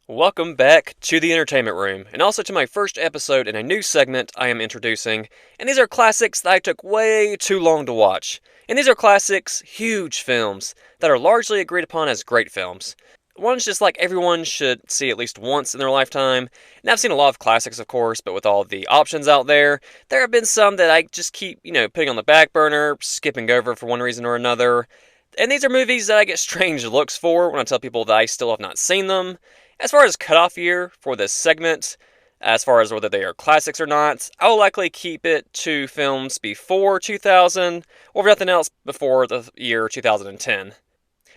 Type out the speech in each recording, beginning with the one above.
Welcome back to the Entertainment Room, and also to my first episode in a new segment I am introducing. And these are classics that I took way too long to watch. And these are classics, huge films, that are largely agreed upon as great films. Ones just like everyone should see at least once in their lifetime. And I've seen a lot of classics, of course, but with all the options out there, there have been some that I just keep, putting on the back burner, skipping over for one reason or another. And these are movies that I get strange looks for when I tell people that I still have not seen them. As far as cutoff year for this segment, as far as whether they are classics or not, I will likely keep it to films before 2000, or if nothing else, before the year 2010. But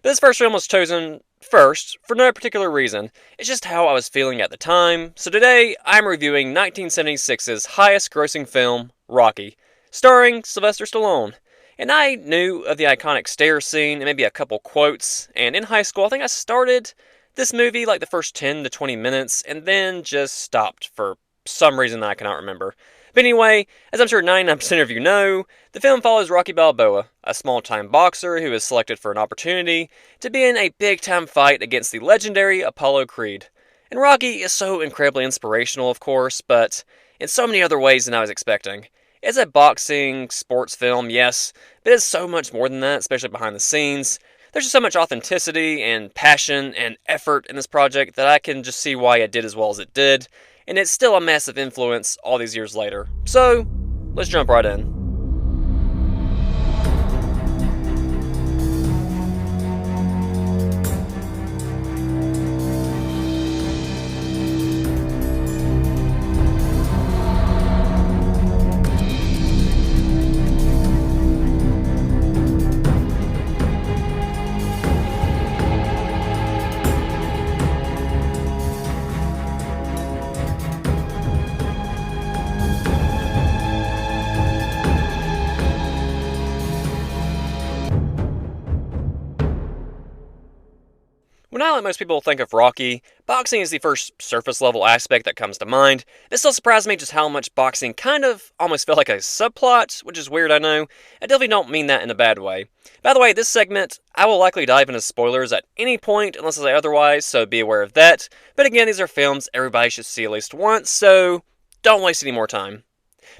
this first film was chosen first for no particular reason. It's just how I was feeling at the time. So today, I'm reviewing 1976's highest grossing film, Rocky, starring Sylvester Stallone. And I knew of the iconic stairs scene and maybe a couple quotes, and in high school, I think I started this movie like the first 10 to 20 minutes and then just stopped for some reason that I cannot remember. But anyway, as I'm sure 99% of you know, the film follows Rocky Balboa, a small time boxer who is selected for an opportunity to be in a big time fight against the legendary Apollo Creed. And Rocky is so incredibly inspirational, of course, but in so many other ways than I was expecting. It's a boxing, sports film, yes, but it's so much more than that, especially behind the scenes. There's just so much authenticity and passion and effort in this project that I can just see why it did as well as it did, and it's still a massive influence all these years later. So, let's jump right in. When I, like most people, think of Rocky, boxing is the first surface level aspect that comes to mind. It still surprised me just how much boxing kind of almost felt like a subplot, which is weird, I know. I definitely don't mean that in a bad way. By the way, this segment, I will likely dive into spoilers at any point unless I say otherwise, so be aware of that. But again, these are films everybody should see at least once, so don't waste any more time.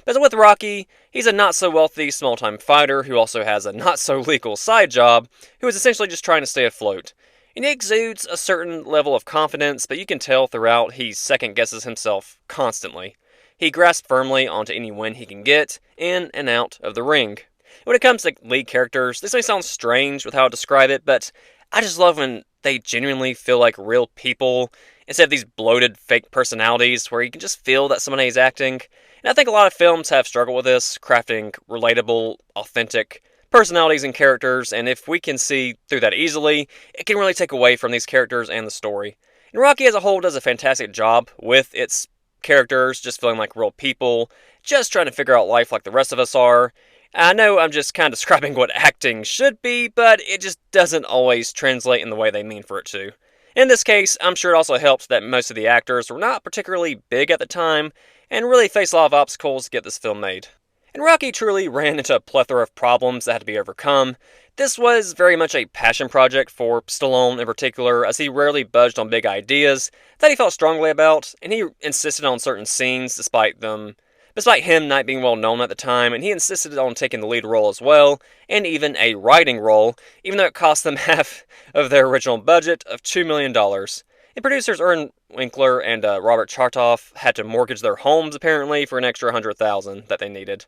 But with Rocky, he's a not so wealthy small time fighter who also has a not so legal side job, who is essentially just trying to stay afloat. And he exudes a certain level of confidence, but you can tell throughout he second guesses himself constantly. He grasps firmly onto any win he can get, in and out of the ring. When it comes to lead characters, this may sound strange with how I describe it, but I just love when they genuinely feel like real people, instead of these bloated fake personalities where you can just feel that somebody is acting. And I think a lot of films have struggled with this, crafting relatable, authentic personalities and characters, and if we can see through that easily, it can really take away from these characters and the story. And Rocky as a whole does a fantastic job with its characters, just feeling like real people, just trying to figure out life like the rest of us are. I know I'm just kind of describing what acting should be, but it just doesn't always translate in the way they mean for it to. In this case, I'm sure it also helps that most of the actors were not particularly big at the time, and really faced a lot of obstacles to get this film made. And Rocky truly ran into a plethora of problems that had to be overcome. This was very much a passion project for Stallone in particular, as he rarely budged on big ideas that he felt strongly about, and he insisted on certain scenes despite him not being well known at the time, and he insisted on taking the lead role as well, and even a writing role, even though it cost them half of their original budget of $2 million. And producers Ern Winkler and Robert Chartoff had to mortgage their homes apparently for an extra $100,000 that they needed.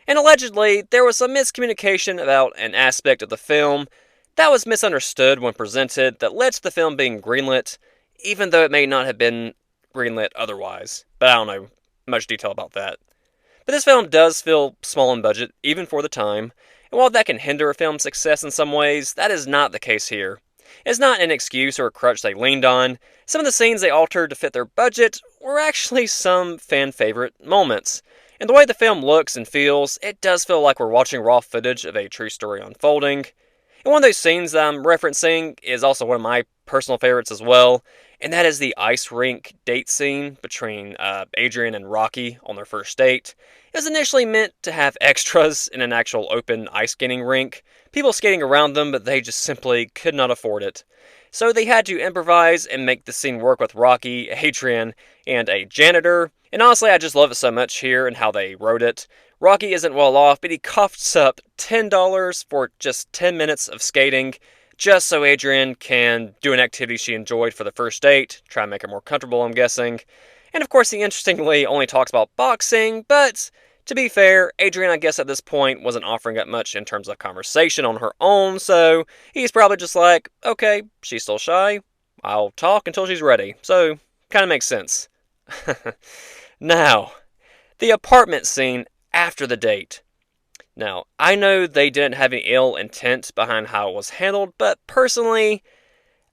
And allegedly, there was some miscommunication about an aspect of the film that was misunderstood when presented that led to the film being greenlit, even though it may not have been greenlit otherwise. But I don't know much detail about that. But this film does feel small in budget, even for the time, and while that can hinder a film's success in some ways, that is not the case here. It's not an excuse or a crutch they leaned on. Some of the scenes they altered to fit their budget were actually some fan favorite moments. And the way the film looks and feels, it does feel like we're watching raw footage of a true story unfolding. And one of those scenes that I'm referencing is also one of my personal favorites as well, and that is the ice rink date scene between Adrian and Rocky on their first date. It was initially meant to have extras in an actual open ice skating rink, people skating around them, but they just simply could not afford it. So they had to improvise and make the scene work with Rocky, Adrian, and a janitor. And honestly, I just love it so much here and how they wrote it. Rocky isn't well off, but he coughs up $10 for just 10 minutes of skating, just so Adrian can do an activity she enjoyed for the first date, try and make her more comfortable, I'm guessing. And of course, he interestingly only talks about boxing, but to be fair, Adrian, I guess at this point, wasn't offering up much in terms of conversation on her own, so he's probably just like, okay, she's still shy, I'll talk until she's ready. So, kind of makes sense. Now, the apartment scene after the date. Now, I know they didn't have any ill intent behind how it was handled, but personally,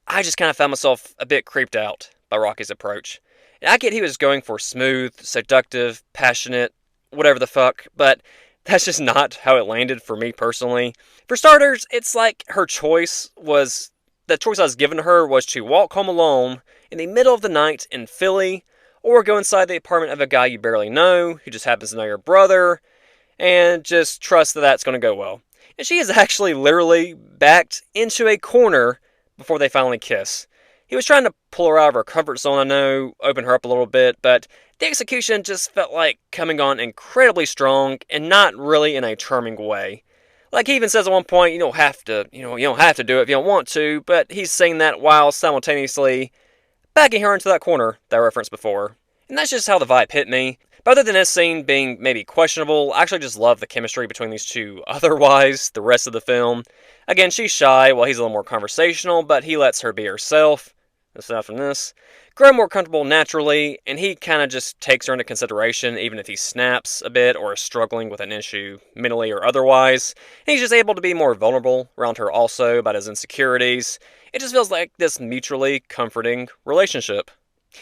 I just kind of found myself a bit creeped out by Rocky's approach. And I get he was going for smooth, seductive, passionate, whatever the fuck, but that's just not how it landed for me personally. For starters, it's like the choice I was given to her was to walk home alone in the middle of the night in Philly, or go inside the apartment of a guy you barely know, who just happens to know your brother, and just trust that that's going to go well. And she is actually literally backed into a corner before they finally kiss. He was trying to pull her out of her comfort zone, I know, open her up a little bit, but the execution just felt like coming on incredibly strong and not really in a charming way. Like he even says at one point, you don't have to do it if you don't want to, but he's saying that while simultaneously backing her into that corner that I referenced before. And that's just how the vibe hit me. But other than this scene being maybe questionable, I actually just love the chemistry between these two otherwise, the rest of the film. Again, she's shy while he's a little more conversational, but he lets her be herself. Aside from this, grow more comfortable naturally, and he kind of just takes her into consideration even if he snaps a bit or is struggling with an issue mentally or otherwise. And he's just able to be more vulnerable around her also about his insecurities. It just feels like this mutually comforting relationship.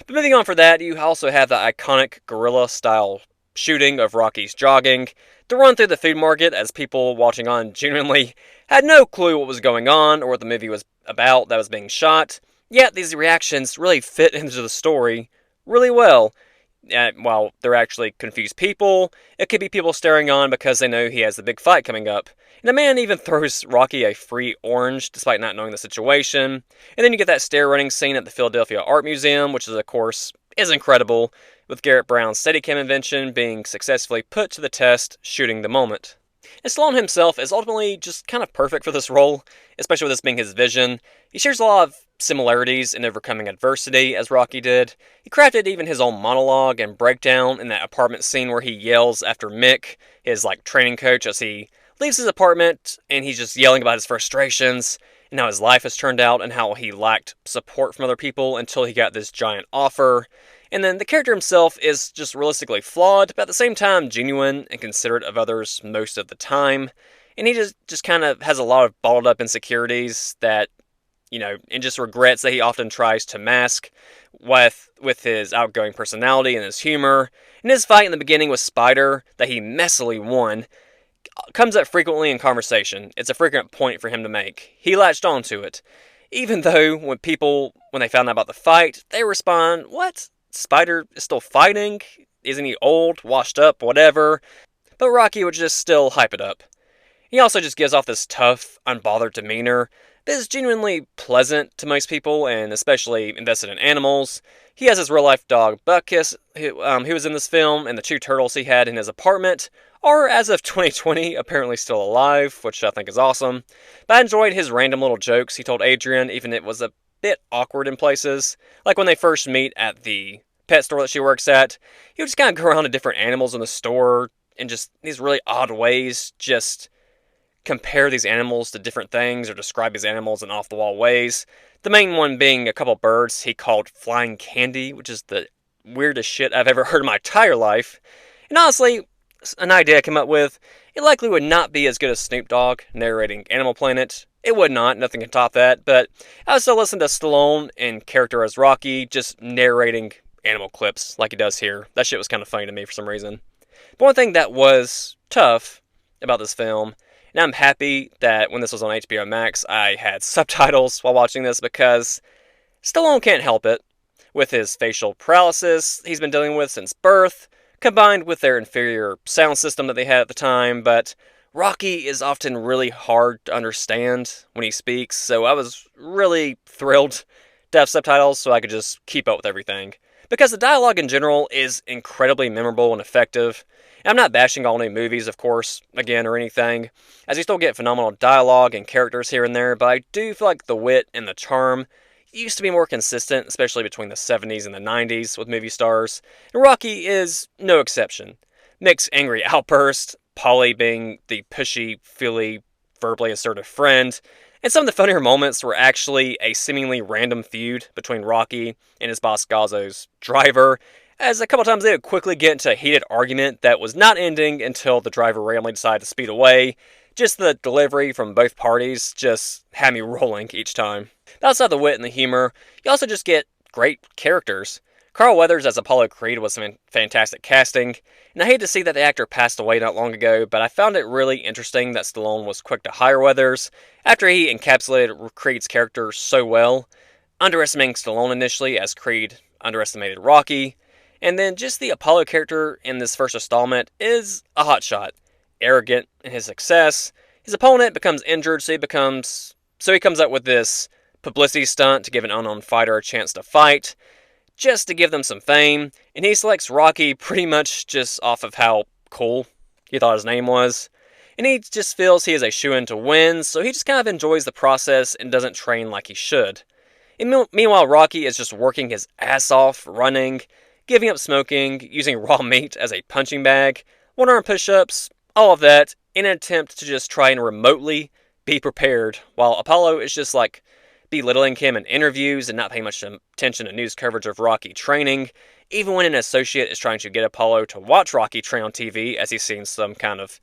But moving on for that, you also have the iconic guerrilla-style shooting of Rocky's jogging, the run through the food market as people watching on genuinely had no clue what was going on or what the movie was about that was being shot. Yet these reactions really fit into the story really well. While they're actually confused people, it could be people staring on because they know he has the big fight coming up. And the man even throws Rocky a free orange despite not knowing the situation. And then you get that stair running scene at the Philadelphia Art Museum, which is, of course, is incredible, with Garrett Brown's Steadicam invention being successfully put to the test, shooting the moment. And Stallone himself is ultimately just kind of perfect for this role, especially with this being his vision. He shares a lot of similarities in overcoming adversity, as Rocky did. He crafted even his own monologue and breakdown in that apartment scene where he yells after Mick, his training coach, as he leaves his apartment, and he's just yelling about his frustrations and how his life has turned out and how he lacked support from other people until he got this giant offer. And then the character himself is just realistically flawed, but at the same time genuine and considerate of others most of the time. And he just kind of has a lot of bottled up insecurities that, and just regrets that he often tries to mask with his outgoing personality and his humor. And his fight in the beginning with Spider, that he messily won, comes up frequently in conversation. It's a frequent point for him to make. He latched onto it. Even though when they found out about the fight, they respond, "What? Spider is still fighting? Isn't he old, washed up, whatever?" But Rocky would just still hype it up. He also just gives off this tough, unbothered demeanor that is genuinely pleasant to most people, and especially invested in animals. He has his real-life dog, Buckus, who was in this film, and the two turtles he had in his apartment are, as of 2020, apparently still alive, which I think is awesome. But I enjoyed his random little jokes he told Adrian, even if it was a bit awkward in places. Like when they first meet at the pet store that she works at, he would just kind of go around to different animals in the store in just these really odd ways, just compare these animals to different things or describe these animals in off-the-wall ways. The main one being a couple birds he called flying candy, which is the weirdest shit I've ever heard in my entire life. And honestly, an idea I came up with, it likely would not be as good as Snoop Dogg narrating Animal Planet. It would not, nothing can top that, but I would still listen to Stallone in character as Rocky, just narrating animal clips like he does here. That shit was kind of funny to me for some reason. But one thing that was tough about this film, and I'm happy that when this was on HBO Max, I had subtitles while watching this because Stallone can't help it. With his facial paralysis he's been dealing with since birth, combined with their inferior sound system that they had at the time, but Rocky is often really hard to understand when he speaks, so I was really thrilled to have subtitles so I could just keep up with everything. Because the dialogue in general is incredibly memorable and effective. And I'm not bashing all new movies, of course, again, or anything, as you still get phenomenal dialogue and characters here and there, but I do feel like the wit and the charm used to be more consistent, especially between the 70s and the 90s with movie stars, and Rocky is no exception. Nick's angry outburst, Paulie being the pushy, feely, verbally assertive friend, and some of the funnier moments were actually a seemingly random feud between Rocky and his boss Gazzo's driver, as a couple times they would quickly get into a heated argument that was not ending until the driver randomly decided to speed away. Just the delivery from both parties just had me rolling each time. But outside the wit and the humor, you also just get great characters. Carl Weathers as Apollo Creed was some fantastic casting, and I hate to see that the actor passed away not long ago, but I found it really interesting that Stallone was quick to hire Weathers after he encapsulated Creed's character so well, underestimating Stallone initially as Creed underestimated Rocky, and then just the Apollo character in this first installment is a hotshot, arrogant in his success. His opponent becomes injured, so he comes up with this publicity stunt to give an unknown fighter a chance to fight, just to give them some fame, and he selects Rocky pretty much just off of how cool he thought his name was. And he just feels he is a shoo-in to win, so he just kind of enjoys the process and doesn't train like he should. And meanwhile, Rocky is just working his ass off, running, giving up smoking, using raw meat as a punching bag, one-arm push-ups, all of that, in an attempt to just try and remotely be prepared, while Apollo is just like belittling him in interviews and not paying much attention to news coverage of Rocky training, even when an associate is trying to get Apollo to watch Rocky train on TV as he's seen some kind of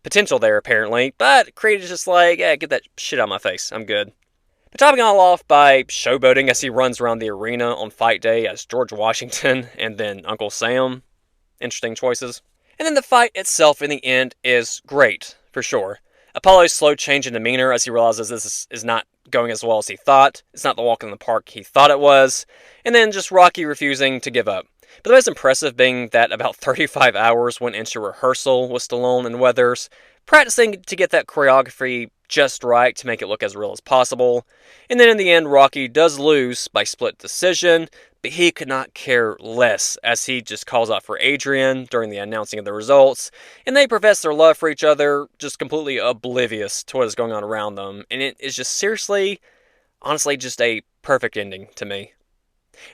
potential there apparently, but Creed is just like, yeah, get that shit out of my face, I'm good. But topping all off by showboating as he runs around the arena on fight day as George Washington and then Uncle Sam. Interesting choices. And then the fight itself in the end is great, for sure. Apollo's slow change in demeanor as he realizes this is not going as well as he thought. It's not the walk in the park he thought it was. And then just Rocky refusing to give up. But the most impressive being that about 35 hours went into rehearsal with Stallone and Weathers, practicing to get that choreography just right to make it look as real as possible. And then in the end, Rocky does lose by split decision, but he could not care less as he just calls out for Adrian during the announcing of the results, and they profess their love for each other, just completely oblivious to what is going on around them. And it is just seriously, honestly, just a perfect ending to me.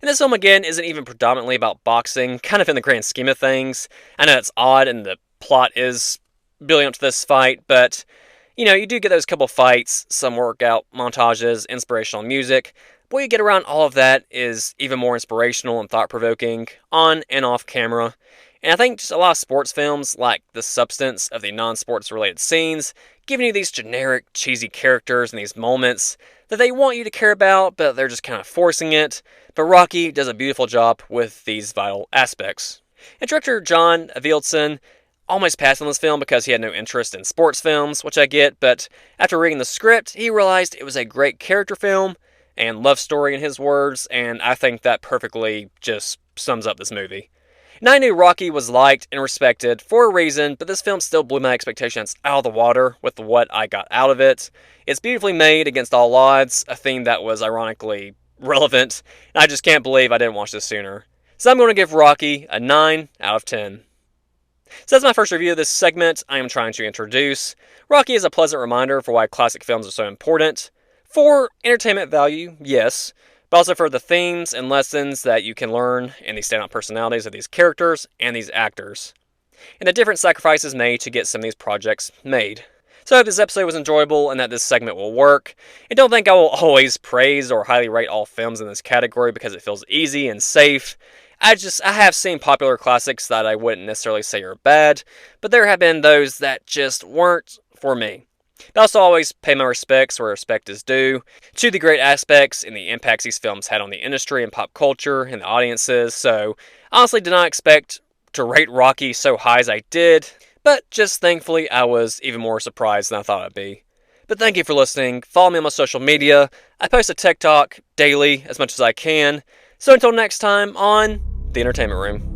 And this film, again, isn't even predominantly about boxing, kind of in the grand scheme of things. I know it's odd and the plot is building up to this fight, but, you know, you do get those couple fights, some workout montages, inspirational music. But what you get around all of that is even more inspirational and thought-provoking, on and off camera. And I think just a lot of sports films lack the substance of the non-sports related scenes, giving you these generic, cheesy characters and these moments that they want you to care about, but they're just kind of forcing it. But Rocky does a beautiful job with these vital aspects. And director John Avildsen almost passed on this film because he had no interest in sports films, which I get, but after reading the script, he realized it was a great character film and love story in his words, and I think that perfectly just sums up this movie. And I knew Rocky was liked and respected for a reason, but this film still blew my expectations out of the water with what I got out of it. It's beautifully made against all odds, a theme that was ironically relevant, and I just can't believe I didn't watch this sooner. So I'm going to give Rocky a 9 out of 10. So that's my first review of this segment I am trying to introduce. Rocky is a pleasant reminder for why classic films are so important. For entertainment value, yes, but also for the themes and lessons that you can learn and the standout personalities of these characters and these actors, and the different sacrifices made to get some of these projects made. So I hope this episode was enjoyable and that this segment will work. And don't think I will always praise or highly rate all films in this category because it feels easy and safe. I have seen popular classics that I wouldn't necessarily say are bad, but there have been those that just weren't for me. But I also always pay my respects where respect is due to the great aspects and the impacts these films had on the industry and pop culture and the audiences, so I honestly did not expect to rate Rocky so high as I did, but just thankfully I was even more surprised than I thought I'd be. But thank you for listening. Follow me on my social media. I post a Tech Talk daily as much as I can. So until next time on The Entertainment Room.